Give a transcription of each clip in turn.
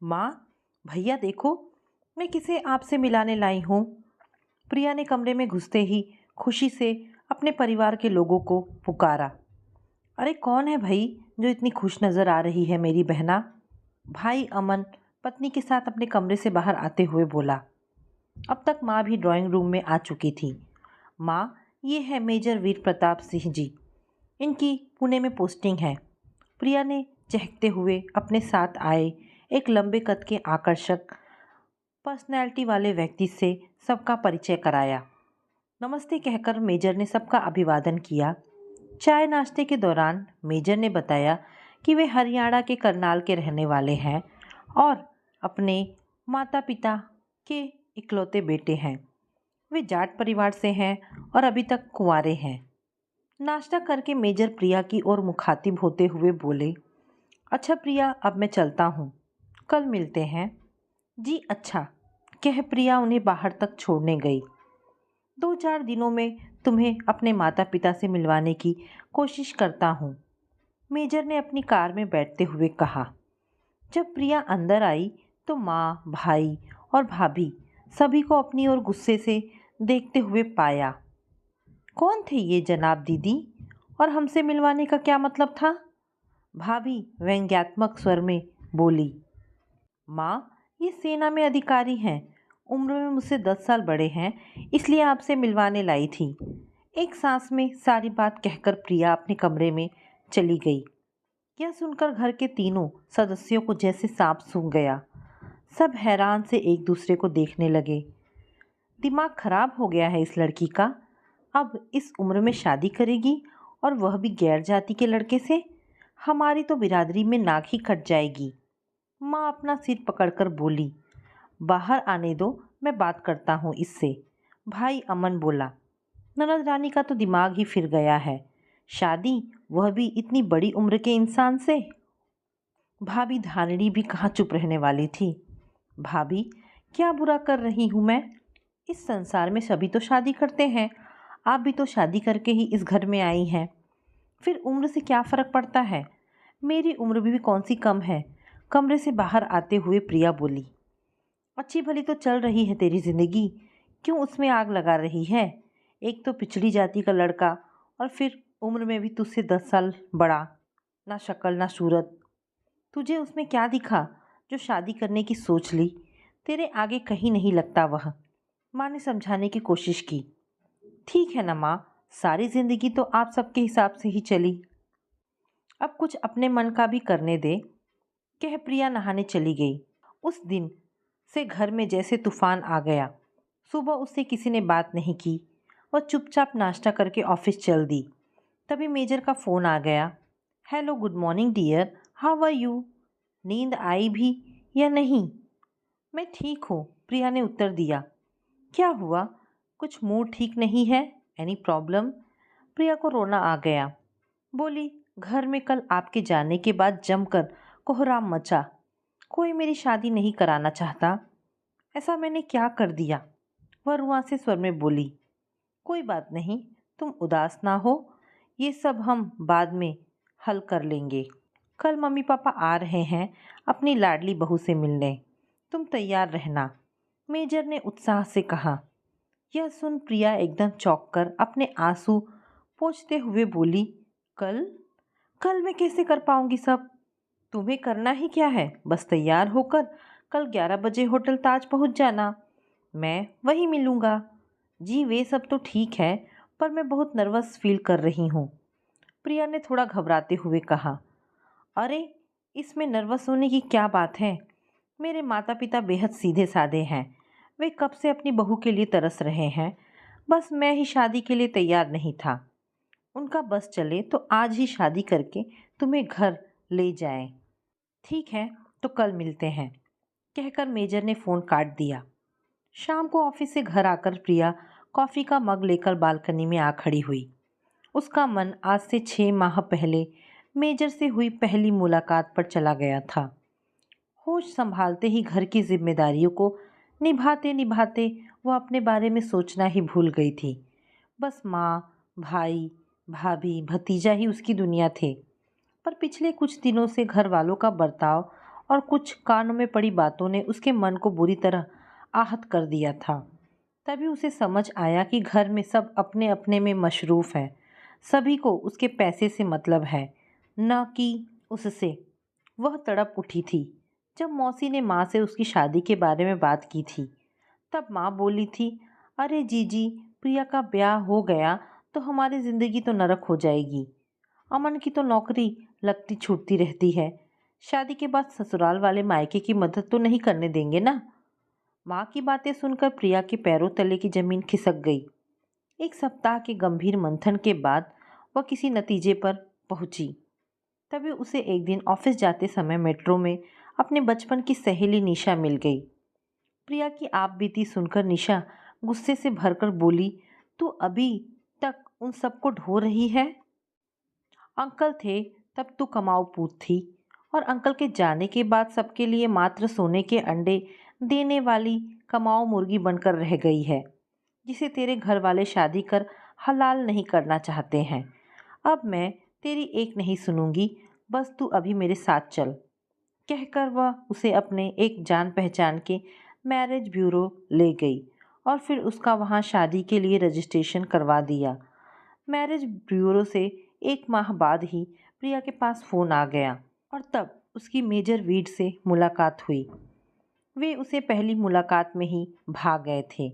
माँ, भैया देखो, मैं किसे आपसे मिलाने लाई हूँ। प्रिया ने कमरे में घुसते ही खुशी से अपने परिवार के लोगों को पुकारा। अरे कौन है भाई जो इतनी खुश नजर आ रही है मेरी बहना? भाई अमन पत्नी के साथ अपने कमरे से बाहर आते हुए बोला। अब तक माँ भी ड्राइंग रूम में आ चुकी थी। माँ, ये है मेजर वीर प्रताप सिंह जी। इनकी पुणे में पोस्टिंग है। प्रिया ने चहकते हुए अपने साथ आए एक लंबे कद के आकर्षक पर्सनैलिटी वाले व्यक्ति से सबका परिचय कराया। नमस्ते कहकर मेजर ने सबका अभिवादन किया। चाय नाश्ते के दौरान मेजर ने बताया कि वे हरियाणा के करनाल के रहने वाले हैं और अपने माता पिता के इकलौते बेटे हैं। वे जाट परिवार से हैं और अभी तक कुंवारे हैं। नाश्ता करके मेजर प्रिया की ओर मुखातिब होते हुए बोले, अच्छा प्रिया, अब मैं चलता हूँ, कल मिलते हैं। जी अच्छा, कह प्रिया उन्हें बाहर तक छोड़ने गई। 2-4 दिनों में तुम्हें अपने माता पिता से मिलवाने की कोशिश करता हूँ, मेजर ने अपनी कार में बैठते हुए कहा। जब प्रिया अंदर आई तो माँ, भाई और भाभी सभी को अपनी ओर गुस्से से देखते हुए पाया। कौन थे ये जनाब दीदी और हमसे मिलवाने का क्या मतलब था? भाभी व्यंग्यात्मक स्वर में बोली। माँ, ये सेना में अधिकारी हैं, उम्र में मुझसे 10 साल बड़े हैं, इसलिए आपसे मिलवाने लाई थी। एक सांस में सारी बात कहकर प्रिया अपने कमरे में चली गई। यह सुनकर घर के तीनों सदस्यों को जैसे सांप सूंघ गया। सब हैरान से एक दूसरे को देखने लगे। दिमाग खराब हो गया है इस लड़की का। अब इस उम्र में शादी करेगी और वह भी गैर जाति के लड़के से। हमारी तो बिरादरी में नाक ही कट जाएगी। माँ अपना सिर पकड़कर बोली। बाहर आने दो, मैं बात करता हूँ इससे। भाई अमन बोला। ननद रानी का तो दिमाग ही फिर गया है। शादी, वह भी इतनी बड़ी उम्र के इंसान से। भाभी धारिणी भी कहाँ चुप रहने वाली थी। भाभी, क्या बुरा कर रही हूँ मैं? इस संसार में सभी तो शादी करते हैं। आप भी तो शादी करके ही इस घर में आई हैं। फिर उम्र से क्या फ़र्क पड़ता है? मेरी उम्र भी कौन सी कम है। कमरे से बाहर आते हुए प्रिया बोली। अच्छी भली तो चल रही है तेरी ज़िंदगी, क्यों उसमें आग लगा रही है? एक तो पिछड़ी जाति का लड़का और फिर उम्र में भी तुझसे 10 साल बड़ा। ना शक्ल ना सूरत। तुझे उसमें क्या दिखा जो शादी करने की सोच ली? तेरे आगे कहीं नहीं लगता वह। माँ ने समझाने की कोशिश की। ठीक है ना माँ, सारी ज़िंदगी तो आप सबके हिसाब से ही चली, अब कुछ अपने मन का भी करने दे, कह प्रिया नहाने चली गई। उस दिन से घर में जैसे तूफान आ गया। सुबह उससे किसी ने बात नहीं की। वह चुपचाप नाश्ता करके ऑफिस चल दी। तभी मेजर का फ़ोन आ गया। Hello, good morning dear, how are you? नींद आई भी या नहीं? मैं ठीक हूँ, प्रिया ने उत्तर दिया। क्या हुआ? कुछ मूड ठीक नहीं है? Any problem? प्रिया को रोना आ गया। बोली, घर में कल आपके जाने के बाद जमकर कोहराम मचा। कोई मेरी शादी नहीं कराना चाहता। ऐसा मैंने क्या कर दिया? वह रुआंसे स्वर में बोली। कोई बात नहीं, तुम उदास ना हो, ये सब हम बाद में हल कर लेंगे। कल मम्मी पापा आ रहे हैं अपनी लाडली बहू से मिलने, तुम तैयार रहना, मेजर ने उत्साह से कहा। यह सुन प्रिया एकदम चौंक कर अपने आंसू पोंछते हुए बोली, कल? कल मैं कैसे कर पाऊंगी सब? तुम्हें करना ही क्या है, बस तैयार होकर कल 11 बजे होटल ताज पहुंच जाना, मैं वहीं मिलूंगा। जी वे सब तो ठीक है, पर मैं बहुत नर्वस फील कर रही हूँ, प्रिया ने थोड़ा घबराते हुए कहा। अरे, इसमें नर्वस होने की क्या बात है? मेरे माता पिता बेहद सीधे साधे हैं। वे कब से अपनी बहू के लिए तरस रहे हैं। बस मैं ही शादी के लिए तैयार नहीं था। उनका बस चले तो आज ही शादी करके तुम्हें घर ले जाएं। ठीक है, तो कल मिलते हैं, कहकर मेजर ने फ़ोन काट दिया। शाम को ऑफिस से घर आकर प्रिया कॉफ़ी का मग लेकर बालकनी में आ खड़ी हुई। उसका मन आज से 6 माह पहले मेजर से हुई पहली मुलाकात पर चला गया था। होश संभालते ही घर की जिम्मेदारियों को निभाते निभाते वह अपने बारे में सोचना ही भूल गई थी। बस माँ, भाई, भाभी, भतीजा ही उसकी दुनिया थे। पर पिछले कुछ दिनों से घर वालों का बर्ताव और कुछ कानों में पड़ी बातों ने उसके मन को बुरी तरह आहत कर दिया था। तभी उसे समझ आया कि घर में सब अपने अपने में मशरूफ़ है, सभी को उसके पैसे से मतलब है, न कि उससे। वह तड़प उठी थी जब मौसी ने माँ से उसकी शादी के बारे में बात की थी। तब माँ बोली थी, अरे जीजी, प्रिया का ब्याह हो गया तो हमारी ज़िंदगी तो नरक हो जाएगी। अमन की तो नौकरी लगती छूटती रहती है, शादी के बाद ससुराल वाले मायके की मदद तो नहीं करने देंगे ना। माँ की बातें सुनकर प्रिया के पैरों तले की जमीन खिसक गई। एक सप्ताह के गंभीर मंथन के बाद वह किसी नतीजे पर पहुंची। तभी उसे एक दिन ऑफिस जाते समय मेट्रो में अपने बचपन की सहेली निशा मिल गई। प्रिया की आप बीती सुनकर निशा गुस्से से भरकर बोली, तू अभी तक उन सबको ढो रही है? अंकल थे तब तू कमाऊ पूत थी, और अंकल के जाने के बाद सबके लिए मात्र सोने के अंडे देने वाली कमाऊ मुर्गी बनकर रह गई है, जिसे तेरे घर वाले शादी कर हलाल नहीं करना चाहते हैं। अब मैं तेरी एक नहीं सुनूंगी, बस तू अभी मेरे साथ चल। कहकर वह उसे अपने एक जान पहचान के मैरिज ब्यूरो ले गई और फिर उसका वहां शादी के लिए रजिस्ट्रेशन करवा दिया। मैरिज ब्यूरो से एक माह बाद ही प्रिया के पास फ़ोन आ गया और तब उसकी मेजर वीड से मुलाकात हुई। वे उसे पहली मुलाकात में ही भाग गए थे।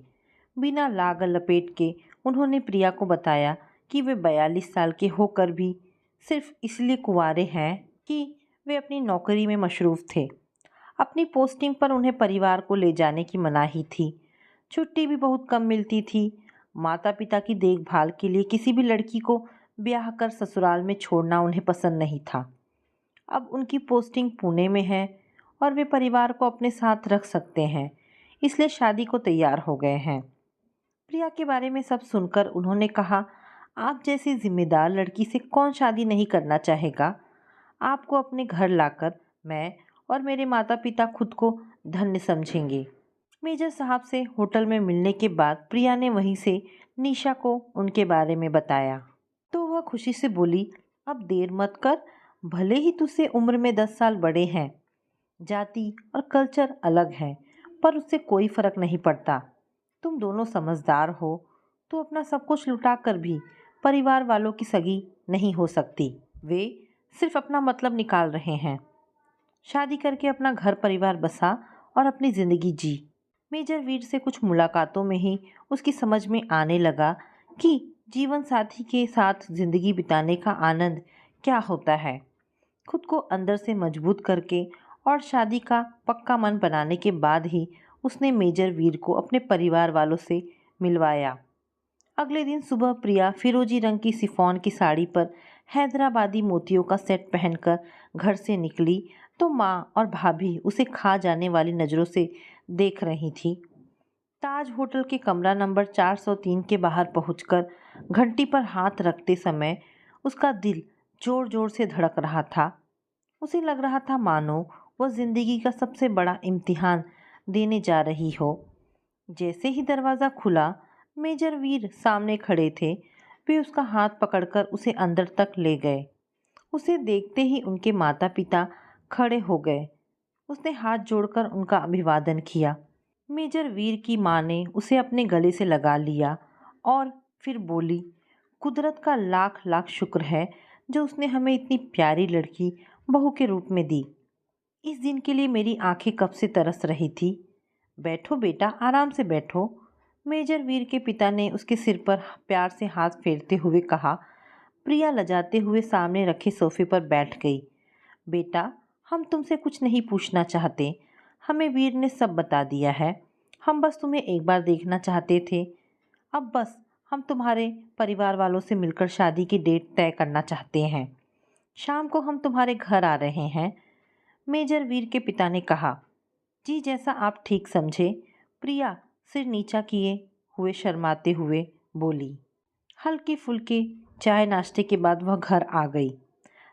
बिना लाग लपेट के उन्होंने प्रिया को बताया कि वे 42 साल के होकर भी सिर्फ इसलिए कुंवारे हैं कि वे अपनी नौकरी में मशरूफ़ थे। अपनी पोस्टिंग पर उन्हें परिवार को ले जाने की मनाही थी। छुट्टी भी बहुत कम मिलती थी। माता पिता की देखभाल के लिए किसी भी लड़की को ब्याह कर ससुराल में छोड़ना उन्हें पसंद नहीं था। अब उनकी पोस्टिंग पुणे में है और वे परिवार को अपने साथ रख सकते हैं, इसलिए शादी को तैयार हो गए हैं। प्रिया के बारे में सब सुनकर उन्होंने कहा, आप जैसी जिम्मेदार लड़की से कौन शादी नहीं करना चाहेगा? आपको अपने घर लाकर मैं और मेरे माता पिता खुद को धन्य समझेंगे। मेजर साहब से होटल में मिलने के बाद प्रिया ने वहीं से निशा को उनके बारे में बताया तो वह खुशी से बोली, अब देर मत कर, भले ही तुझसे उम्र में 10 साल बड़े हैं, जाति और कल्चर अलग है, पर उससे कोई फर्क नहीं पड़ता। तुम दोनों समझदार हो तो अपना सब कुछ लुटा कर भी परिवार वालों की सगी नहीं हो सकती। वे सिर्फ अपना मतलब निकाल रहे हैं। शादी करके अपना घर परिवार बसा और अपनी ज़िंदगी जी। मेजर वीर से कुछ मुलाकातों में ही उसकी समझ में आने लगा कि जीवन साथी के साथ ज़िंदगी बिताने का आनंद क्या होता है। खुद को अंदर से मजबूत करके और शादी का पक्का मन बनाने के बाद ही उसने मेजर वीर को अपने परिवार वालों से मिलवाया। अगले दिन सुबह प्रिया फिरोजी रंग की शिफॉन की साड़ी पर हैदराबादी मोतियों का सेट पहनकर घर से निकली तो माँ और भाभी उसे खा जाने वाली नज़रों से देख रही थी। ताज होटल के कमरा नंबर 403 के बाहर पहुंचकर घंटी पर हाथ रखते समय उसका दिल जोर जोर से धड़क रहा था। उसे लग रहा था मानो वह जिंदगी का सबसे बड़ा इम्तिहान देने जा रही हो। जैसे ही दरवाज़ा खुला, मेजर वीर सामने खड़े थे। वे उसका हाथ पकड़कर उसे अंदर तक ले गए। उसे देखते ही उनके माता पिता खड़े हो गए। उसने हाथ जोड़कर उनका अभिवादन किया। मेजर वीर की माँ ने उसे अपने गले से लगा लिया और फिर बोली, कुदरत का लाख लाख शुक्र है जो उसने हमें इतनी प्यारी लड़की बहू के रूप में दी। इस दिन के लिए मेरी आंखें कब से तरस रही थी। बैठो बेटा, आराम से बैठो। मेजर वीर के पिता ने उसके सिर पर प्यार से हाथ फेरते हुए कहा। प्रिया लजाते हुए सामने रखे सोफे पर बैठ गई। बेटा, हम तुमसे कुछ नहीं पूछना चाहते, हमें वीर ने सब बता दिया है। हम बस तुम्हें एक बार देखना चाहते थे। अब बस हम तुम्हारे परिवार वालों से मिलकर शादी की डेट तय करना चाहते हैं। शाम को हम तुम्हारे घर आ रहे हैं। मेजर वीर के पिता ने कहा। जी, जैसा आप ठीक समझे, प्रिया सिर नीचा किए हुए शर्माते हुए बोली। हल्के फुल्के चाय नाश्ते के बाद वह घर आ गई।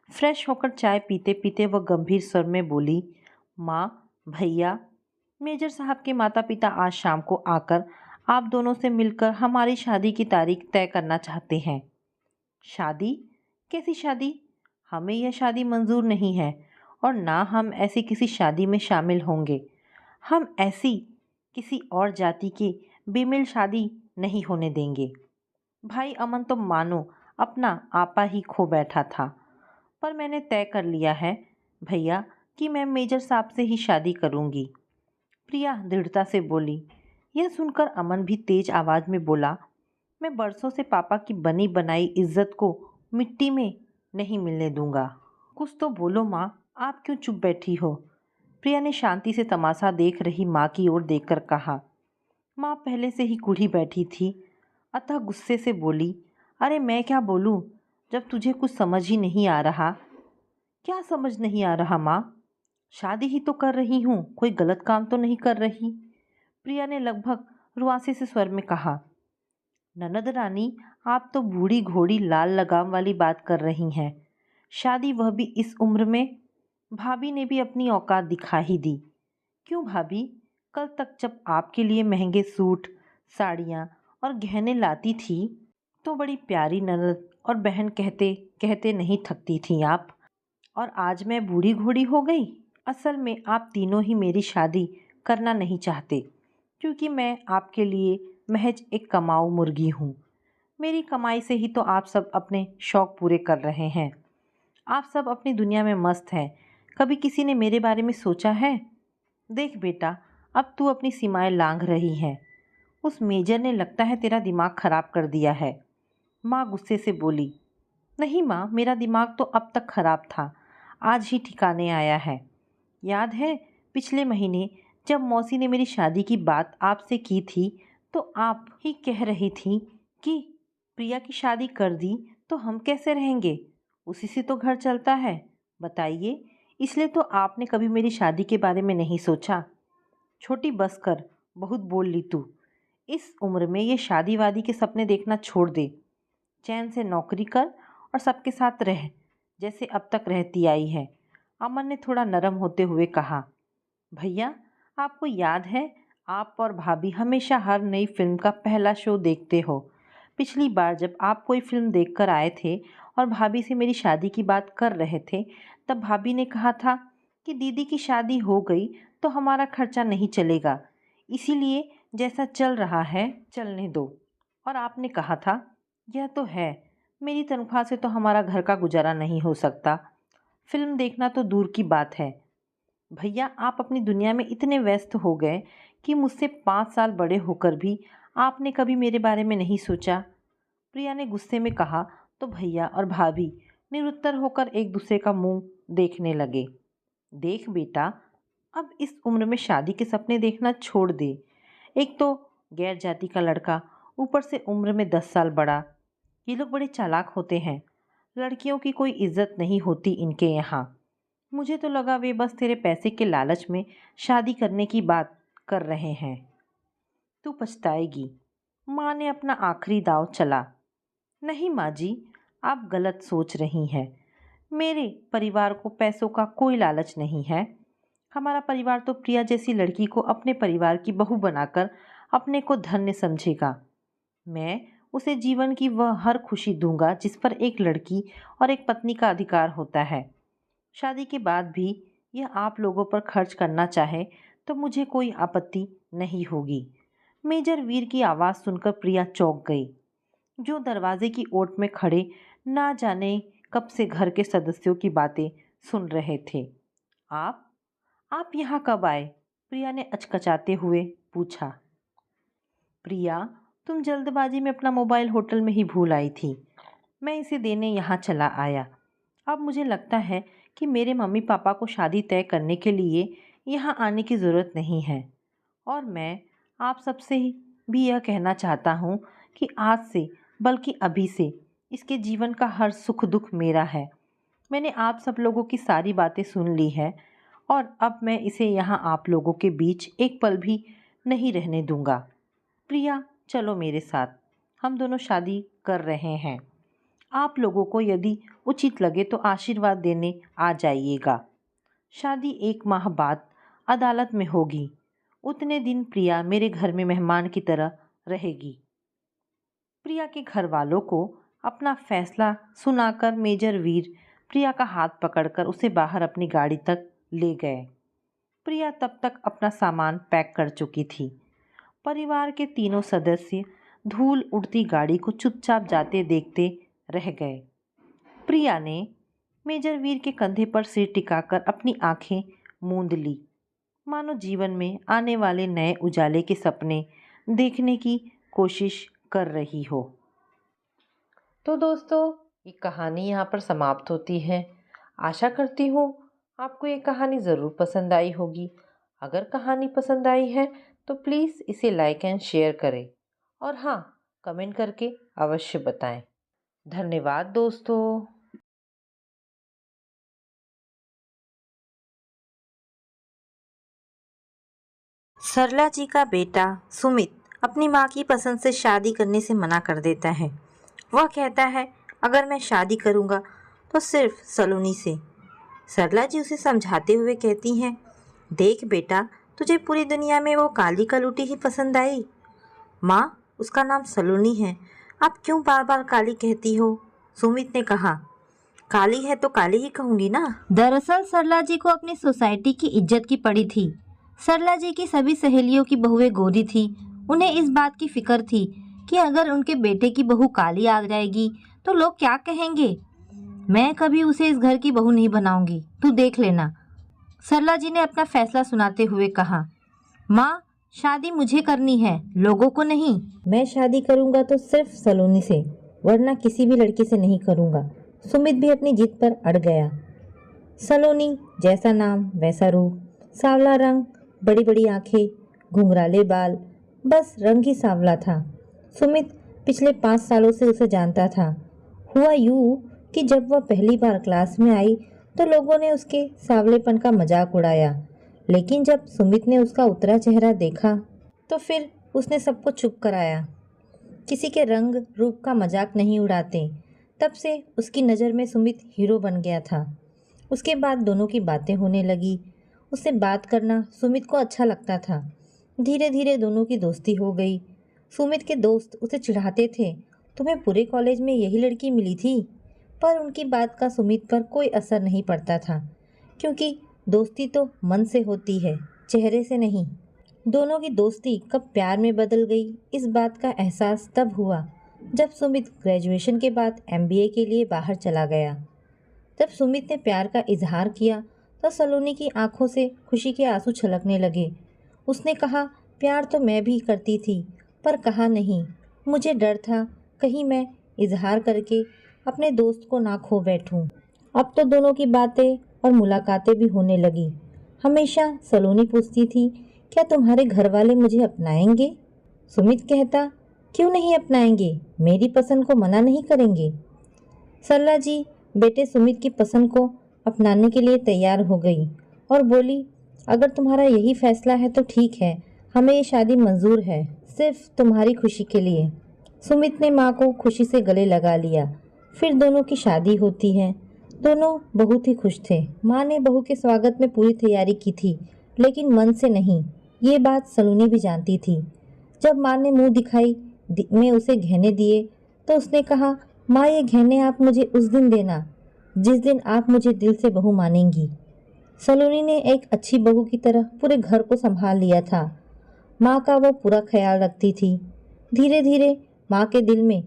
फ्रेश होकर चाय पीते पीते वह गंभीर स्वर में बोली, माँ, भैया, मेजर साहब के माता पिता आज शाम को आकर आप दोनों से मिलकर हमारी शादी की तारीख तय करना चाहते हैं। शादी? कैसी शादी? हमें यह शादी मंजूर नहीं है और ना हम ऐसी किसी शादी में शामिल होंगे। हम ऐसी किसी और जाति की बेमेल शादी नहीं होने देंगे। भाई अमन तो मानो अपना आपा ही खो बैठा था। पर मैंने तय कर लिया है भैया कि मैं मेजर साहब से ही शादी करूंगी। प्रिया दृढ़ता से बोली। यह सुनकर अमन भी तेज आवाज में बोला, मैं बरसों से पापा की बनी बनाई इज्जत को मिट्टी में नहीं मिलने दूंगा। कुछ तो बोलो माँ, आप क्यों चुप बैठी हो? प्रिया ने शांति से तमाशा देख रही माँ की ओर देखकर कहा। माँ पहले से ही कूढ़ी बैठी थी, अतः गुस्से से बोली, अरे मैं क्या बोलूँ जब तुझे कुछ समझ ही नहीं आ रहा। क्या समझ नहीं आ रहा माँ? शादी ही तो कर रही हूँ, कोई गलत काम तो नहीं कर रही। प्रिया ने लगभग रुआसे से स्वर में कहा। ननद रानी, आप तो बूढ़ी घोड़ी लाल लगाम वाली बात कर रही हैं। शादी वह भी इस उम्र में? भाभी ने भी अपनी औकात दिखा ही दी। क्यों भाभी? कल तक जब आपके लिए महंगे सूट, साड़ियाँ और गहने लाती थी तो बड़ी प्यारी ननद और बहन कहते कहते नहीं थकती थी आप। और आज मैं बूढ़ी घोड़ी हो गई। असल में आप तीनों ही मेरी शादी करना नहीं चाहते, क्योंकि मैं आपके लिए महज एक कमाऊ मुर्गी हूँ। मेरी कमाई से ही तो आप सब अपने शौक पूरे कर रहे हैं। आप सब अपनी दुनिया में मस्त हैं। कभी किसी ने मेरे बारे में सोचा है? देख बेटा, अब तू अपनी सीमाएं लांघ रही है। उस मेजर ने लगता है तेरा दिमाग खराब कर दिया है। माँ गुस्से से बोली। नहीं माँ, मेरा दिमाग तो अब तक खराब था, आज ही ठिकाने आया है। याद है पिछले महीने जब मौसी ने मेरी शादी की बात आपसे की थी तो आप ही कह रही थी कि प्रिया की शादी कर दी तो हम कैसे रहेंगे, उसी से तो घर चलता है। बताइए, इसलिए तो आपने कभी मेरी शादी के बारे में नहीं सोचा। छोटी बस कर, बहुत बोल ली तू। इस उम्र में ये शादी वादी के सपने देखना छोड़ दे। चैन से नौकरी कर और सबके साथ रह जैसे अब तक रहती आई है। अमन ने थोड़ा नरम होते हुए कहा। भैया, आपको याद है आप और भाभी हमेशा हर नई फिल्म का पहला शो देखते हो। पिछली बार जब आप कोई फिल्म देखकर आए थे और भाभी से मेरी शादी की बात कर रहे थे, तब भाभी ने कहा था कि दीदी की शादी हो गई तो हमारा खर्चा नहीं चलेगा, इसीलिए जैसा चल रहा है चलने दो। और आपने कहा था, यह तो है, मेरी तनख्वाह से तो हमारा घर का गुजारा नहीं हो सकता, फिल्म देखना तो दूर की बात है। भैया, आप अपनी दुनिया में इतने व्यस्त हो गए कि मुझसे 5 साल बड़े होकर भी आपने कभी मेरे बारे में नहीं सोचा। प्रिया ने गुस्से में कहा तो भैया और भाभी निरुत्तर होकर एक दूसरे का मुंह देखने लगे। देख बेटा, अब इस उम्र में शादी के सपने देखना छोड़ दे। एक तो गैर जाति का लड़का, ऊपर से उम्र में 10 साल बड़ा। ये लोग बड़े चालाक होते हैं। लड़कियों की कोई इज्जत नहीं होती इनके यहाँ। मुझे तो लगा वे बस तेरे पैसे के लालच में शादी करने की बात कर रहे हैं। तू पछताएगी। माँ ने अपना आखिरी दांव चला। नहीं माँ जी, आप गलत सोच रही हैं। मेरे परिवार को पैसों का कोई लालच नहीं है। हमारा परिवार तो प्रिया जैसी लड़की को अपने परिवार की बहू बनाकर अपने को धन्य समझेगा। मैं उसे जीवन की वह हर खुशी दूंगा जिस पर एक लड़की और एक पत्नी का अधिकार होता है। शादी के बाद भी यह आप लोगों पर खर्च करना चाहे तो मुझे कोई आपत्ति नहीं होगी। मेजर वीर की आवाज़ सुनकर प्रिया चौंक गई, जो दरवाजे की ओट में खड़े ना जाने कब से घर के सदस्यों की बातें सुन रहे थे। आप यहाँ कब आए? प्रिया ने अचकचाते हुए पूछा। प्रिया, तुम जल्दबाजी में अपना मोबाइल होटल में ही भूल आई थी। मैं इसे देने यहाँ चला आया। अब मुझे लगता है कि मेरे मम्मी पापा को शादी तय करने के लिए यहाँ आने की ज़रूरत नहीं है। और मैं आप सबसे भी यह कहना चाहता हूँ कि आज से, बल्कि अभी से, इसके जीवन का हर सुख दुख मेरा है। मैंने आप सब लोगों की सारी बातें सुन ली है और अब मैं इसे यहाँ आप लोगों के बीच एक पल भी नहीं रहने दूँगा। प्रिया, चलो मेरे साथ, हम दोनों शादी कर रहे हैं। आप लोगों को यदि उचित लगे तो आशीर्वाद देने आ जाइएगा। शादी 1 माह बाद अदालत में होगी। उतने दिन प्रिया मेरे घर में मेहमान की तरह रहेगी। प्रिया के घर वालों को अपना फैसला सुनाकर मेजर वीर प्रिया का हाथ पकड़कर उसे बाहर अपनी गाड़ी तक ले गए। प्रिया तब तक अपना सामान पैक कर चुकी थी। परिवार के तीनों सदस्य धूल उड़ती गाड़ी को चुपचाप जाते देखते रह गए। प्रिया ने मेजर वीर के कंधे पर सिर टिकाकर अपनी आंखें मूंद ली, मानो जीवन में आने वाले नए उजाले के सपने देखने की कोशिश कर रही हो। तो दोस्तों, ये कहानी यहाँ पर समाप्त होती है। आशा करती हूँ आपको ये कहानी ज़रूर पसंद आई होगी। अगर कहानी पसंद आई है तो प्लीज़ इसे लाइक एंड शेयर करें और हाँ, कमेंट करके अवश्य बताएं। धन्यवाद दोस्तों। सरला जी का बेटा सुमित अपनी माँ की पसंद से शादी करने से मना कर देता है। वह कहता है अगर मैं शादी करूँगा तो सिर्फ सलोनी से। सरला जी उसे समझाते हुए कहती हैं, देख बेटा, तुझे पूरी दुनिया में वो काली कलूटी ही पसंद आई। माँ, उसका नाम सलोनी है, आप क्यों बार बार काली कहती हो? सुमित ने कहा, काली है तो काली ही कहूँगी ना। दरअसल सरला जी को अपनी सोसाइटी की इज्जत की पड़ी थी। सरला जी की सभी सहेलियों की बहुएं गोरी थी। उन्हें इस बात की फिक्र थी कि अगर उनके बेटे की बहू काली आ जाएगी तो लोग क्या कहेंगे। मैं कभी उसे इस घर की बहू नहीं बनाऊंगी, तू देख लेना। सरला जी ने अपना फैसला सुनाते हुए कहा, माँ, शादी मुझे करनी है, लोगों को नहीं। मैं शादी करूँगा तो सिर्फ सलोनी से, वरना किसी भी लड़की से नहीं करूँगा। सुमित भी अपनी जिद पर अड़ गया। सलोनी, जैसा नाम वैसा रूप, सांवला रंग, बड़ी बड़ी आंखें, घुंघराले बाल, बस रंग ही सांवला था। सुमित पिछले 5 सालों से उसे जानता था। हुआ यूं कि जब वह पहली बार क्लास में आई तो लोगों ने उसके सांवलेपन का मजाक उड़ाया, लेकिन जब सुमित ने उसका उतरा चेहरा देखा तो फिर उसने सबको चुप कराया। किसी के रंग रूप का मजाक नहीं उड़ाते। तब से उसकी नज़र में सुमित हीरो बन गया था। उसके बाद दोनों की बातें होने लगी। उससे बात करना सुमित को अच्छा लगता था। धीरे धीरे दोनों की दोस्ती हो गई। सुमित के दोस्त उसे चिढ़ाते थे, तुम्हें पूरे कॉलेज में यही लड़की मिली थी, पर उनकी बात का सुमित पर कोई असर नहीं पड़ता था, क्योंकि दोस्ती तो मन से होती है, चेहरे से नहीं। दोनों की दोस्ती कब प्यार में बदल गई, इस बात का एहसास तब हुआ जब सुमित ग्रेजुएशन के बाद MBA के लिए बाहर चला गया। जब सुमित ने प्यार का इजहार किया तो सलोनी की आंखों से खुशी के आंसू छलकने लगे। उसने कहा, प्यार तो मैं भी करती थी, पर कहा नहीं। मुझे डर था कहीं मैं इजहार करके अपने दोस्त को ना खो बैठूं। अब तो दोनों की बातें और मुलाकातें भी होने लगी। हमेशा सलोनी पूछती थी, क्या तुम्हारे घर वाले मुझे अपनाएंगे? सुमित कहता, क्यों नहीं अपनाएंगे, मेरी पसंद को मना नहीं करेंगे। सरला जी बेटे सुमित की पसंद को अपनाने के लिए तैयार हो गई और बोली, अगर तुम्हारा यही फैसला है तो ठीक है, हमें ये शादी मंजूर है, सिर्फ तुम्हारी खुशी के लिए। सुमित ने माँ को खुशी से गले लगा लिया। फिर दोनों की शादी होती है। दोनों बहुत ही खुश थे। माँ ने बहू के स्वागत में पूरी तैयारी की थी, लेकिन मन से नहीं। ये बात सलोनी भी जानती थी। जब माँ ने मुंह दिखाई में उसे गहने दिए तो उसने कहा, माँ, ये गहने आप मुझे उस दिन देना जिस दिन आप मुझे दिल से बहू मानेंगी। सलोनी ने एक अच्छी बहू की तरह पूरे घर को संभाल लिया था। माँ का वो पूरा ख्याल रखती थी। धीरे धीरे माँ के दिल में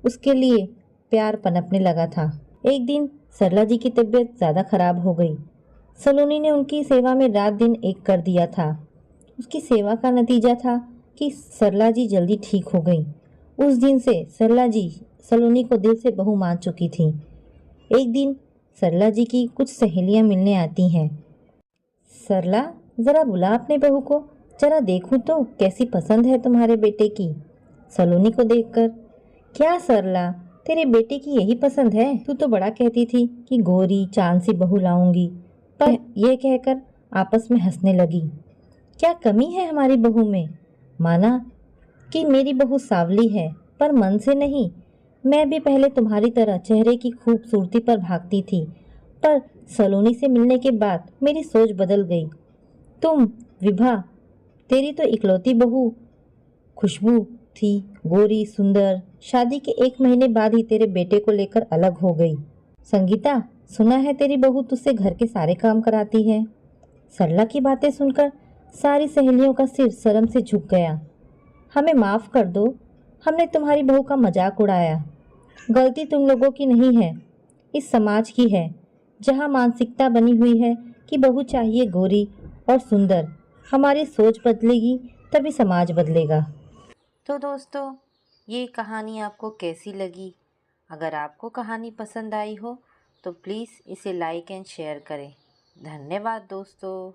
उसके लिए प्यार पनपने लगा था। एक दिन सरला जी की तबीयत ज़्यादा खराब हो गई। सलोनी ने उनकी सेवा में रात दिन एक कर दिया था। उसकी सेवा का नतीजा था कि सरला जी जल्दी ठीक हो गई। उस दिन से सरला जी सलोनी को दिल से बहू मान चुकी थी। एक दिन सरला जी की कुछ सहेलियां मिलने आती हैं। सरला, ज़रा बुला अपने बहू को, जरा देखूं तो कैसी पसंद है तुम्हारे बेटे की। सलोनी को देखकर, क्या सरला, तेरे बेटे की यही पसंद है? तू तो बड़ा कहती थी कि गोरी चांद सी बहू लाऊंगी, पर यह कहकर आपस में हंसने लगी। क्या कमी है हमारी बहू में? माना कि मेरी बहू सावली है, पर मन से नहीं। मैं भी पहले तुम्हारी तरह चेहरे की खूबसूरती पर भागती थी, पर सलोनी से मिलने के बाद मेरी सोच बदल गई। तुम विभा, तेरी तो इकलौती बहू खुशबू थी, गोरी सुंदर, शादी के 1 महीने बाद ही तेरे बेटे को लेकर अलग हो गई। संगीता, सुना है तेरी बहू तुझसे घर के सारे काम कराती है। सरला की बातें सुनकर सारी सहेलियों का सिर शर्म से झुक गया। हमें माफ़ कर दो, हमने तुम्हारी बहू का मजाक उड़ाया। गलती तुम लोगों की नहीं है, इस समाज की है, जहाँ मानसिकता बनी हुई है कि बहू चाहिए गोरी और सुंदर। हमारी सोच बदलेगी तभी समाज बदलेगा। तो दोस्तों, ये कहानी आपको कैसी लगी? अगर आपको कहानी पसंद आई हो तो प्लीज़ इसे लाइक एंड शेयर करें। धन्यवाद दोस्तों।